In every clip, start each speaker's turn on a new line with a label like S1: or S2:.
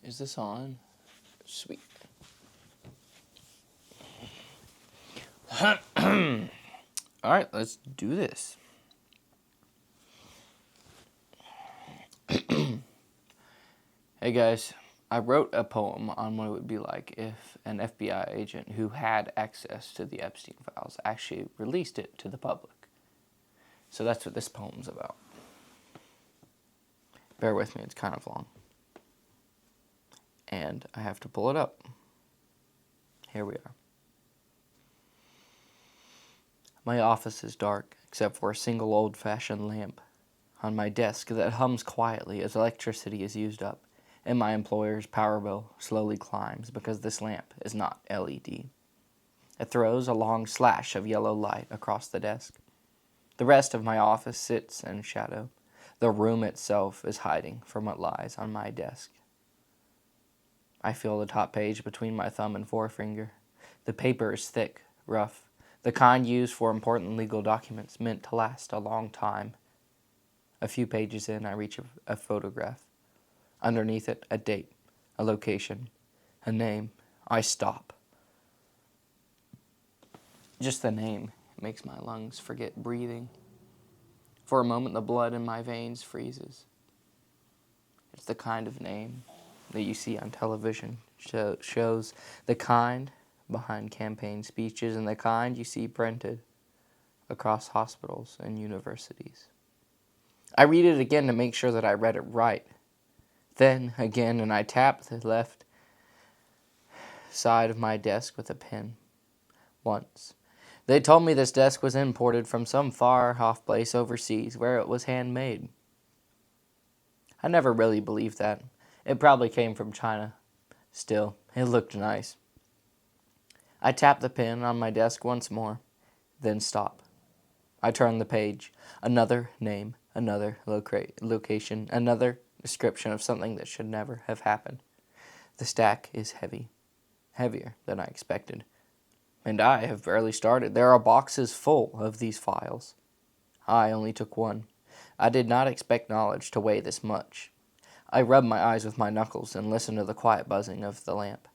S1: Is this on? Sweet. Alright, let's do this. Hey guys, I wrote a poem on what it would be like if an FBI agent who had access to the Epstein files actually released it to the public. So that's what this poem's about. Bear with me, it's kind of long. And I have to pull it up. Here we are. My office is dark, except for a single old-fashioned lamp on my desk that hums quietly as electricity is used up, and my employer's power bill slowly climbs because this lamp is not LED. It throws a long slash of yellow light across the desk. The rest of my office sits in shadow. The room itself is hiding from what lies on my desk. I feel the top page between my thumb and forefinger. The paper is thick, rough, the kind used for important legal documents meant to last a long time. A few pages in, I reach a photograph. Underneath it, a date, a location, a name. I stop. Just the name makes my lungs forget breathing. For a moment, the blood in my veins freezes. It's the kind of name that you see on television, shows the kind behind campaign speeches and the kind you see printed across hospitals and universities. I read it again to make sure that I read it right. Then again, and I tap the left side of my desk with a pen. Once. They told me this desk was imported from some far-off place overseas where it was handmade. I never really believed that. It probably came from China. Still, it looked nice. I tap the pen on my desk once more, then stop. I turn the page. Another name, another location, another description of something that should never have happened. The stack is heavy, heavier than I expected. And I have barely started. There are boxes full of these files. I only took one. I did not expect knowledge to weigh this much. I rub my eyes with my knuckles and listen to the quiet buzzing of the lamp.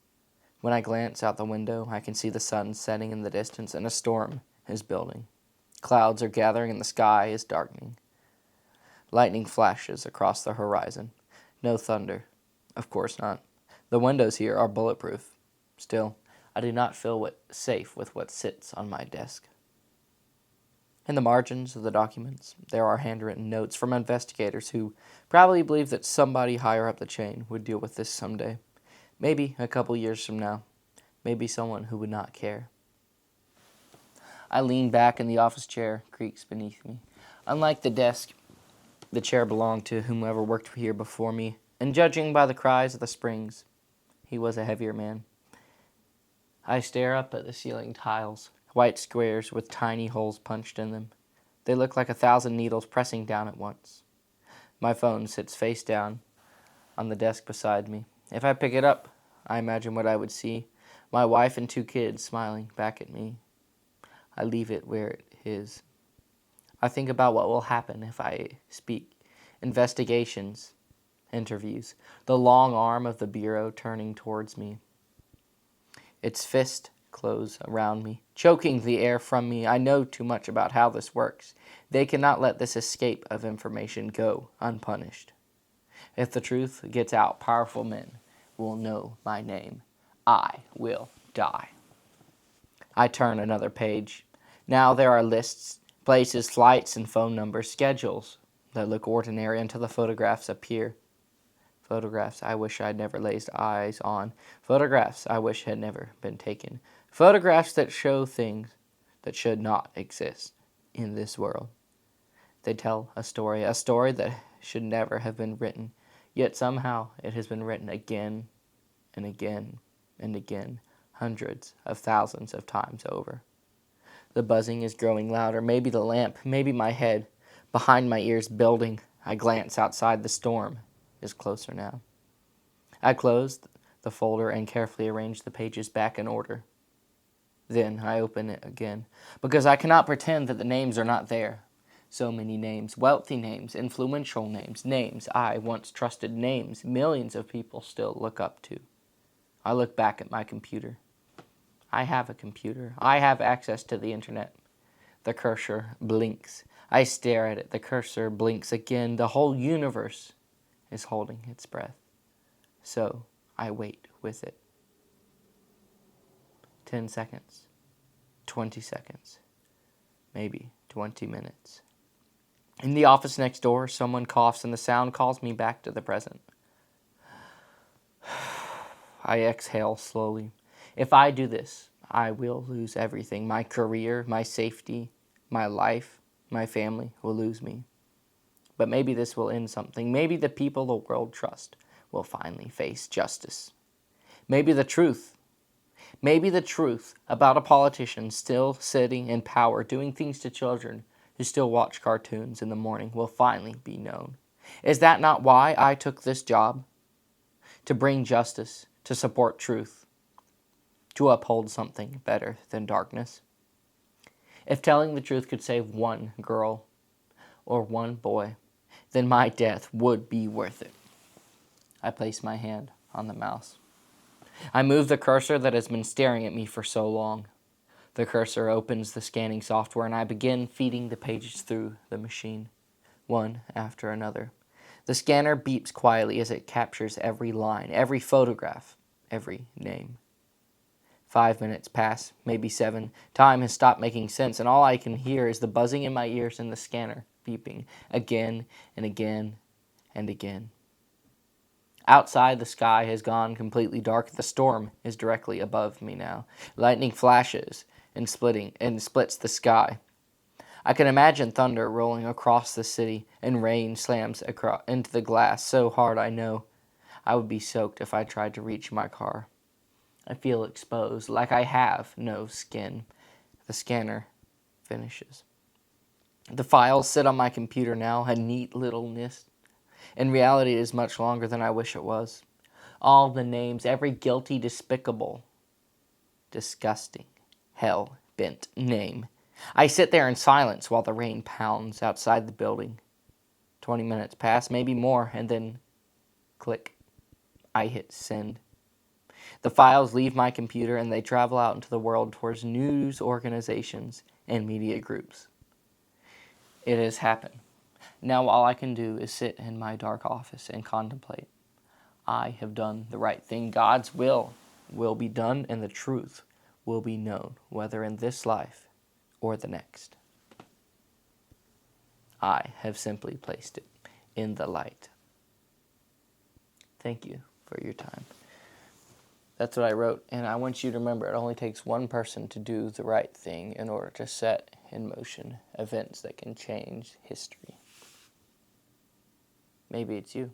S1: When I glance out the window, I can see the sun setting in the distance and a storm is building. Clouds are gathering and the sky is darkening. Lightning flashes across the horizon. No thunder. Of course not. The windows here are bulletproof. Still, I do not feel safe with what sits on my desk. In the margins of the documents, there are handwritten notes from investigators who probably believe that somebody higher up the chain would deal with this someday. Maybe a couple years from now. Maybe someone who would not care. I lean back and the office chair creaks beneath me. Unlike the desk, the chair belonged to whomever worked here before me, and judging by the cries of the springs, he was a heavier man. I stare up at the ceiling tiles, white squares with tiny holes punched in them. They look like 1,000 needles pressing down at once. My phone sits face down on the desk beside me. If I pick it up, I imagine what I would see. My wife and 2 kids smiling back at me. I leave it where it is. I think about what will happen if I speak. Investigations, interviews, the long arm of the bureau turning towards me. Its fist close around me, choking the air from me. I know too much about how this works. They cannot let this escape of information go unpunished. If the truth gets out, powerful men will know my name. I will die. I turn another page. Now there are lists, places, flights, and phone numbers, schedules that look ordinary until the photographs appear. Photographs I wish I'd never laid eyes on. Photographs I wish had never been taken. Photographs that show things that should not exist in this world. They tell a story that should never have been written, yet somehow it has been written again and again and again, hundreds of thousands of times over. The buzzing is growing louder, maybe the lamp, maybe my head, behind my ears building. I glance outside. The storm is closer now. I close the folder and carefully arrange the pages back in order. Then I open it again, because I cannot pretend that the names are not there. So many names, wealthy names, influential names, names I once trusted, names millions of people still look up to. I look back at my computer. I have a computer. I have access to the internet. The cursor blinks. I stare at it. The cursor blinks again. The whole universe is holding its breath. So I wait with it. 10 seconds. 20 seconds. Maybe 20 minutes. In the office next door, someone coughs and the sound calls me back to the present. I exhale slowly. If I do this, I will lose everything. My career, my safety, my life, my family will lose me. But maybe this will end something. Maybe the people the world trusts will finally face justice. Maybe the truth about a politician still sitting in power, doing things to children who still watch cartoons in the morning will finally be known. Is that not why I took this job? To bring justice, to support truth, to uphold something better than darkness. If telling the truth could save one girl or one boy, then my death would be worth it. I place my hand on the mouse. I move the cursor that has been staring at me for so long. The cursor opens the scanning software and I begin feeding the pages through the machine, one after another. The scanner beeps quietly as it captures every line, every photograph, every name. 5 minutes pass, maybe 7. Time has stopped making sense, and all I can hear is the buzzing in my ears and the scanner beeping again and again and again. Outside, the sky has gone completely dark. The storm is directly above me now. Lightning flashes and splits the sky. I can imagine thunder rolling across the city, and rain slams into the glass so hard I know I would be soaked if I tried to reach my car. I feel exposed, like I have no skin. The scanner finishes. The files sit on my computer now, a neat little list. In reality, it is much longer than I wish it was. All the names, every guilty, despicable, disgusting, hell-bent name. I sit there in silence while the rain pounds outside the building. 20 minutes pass, maybe more, and then click. I hit send. The files leave my computer and they travel out into the world towards news organizations and media groups. It has happened. Now all I can do is sit in my dark office and contemplate. I have done the right thing. God's will be done and the truth will be known, whether in this life or the next. I have simply placed it in the light. Thank you for your time. That's what I wrote, and I want you to remember it only takes one person to do the right thing in order to set in motion events that can change history. Maybe it's you.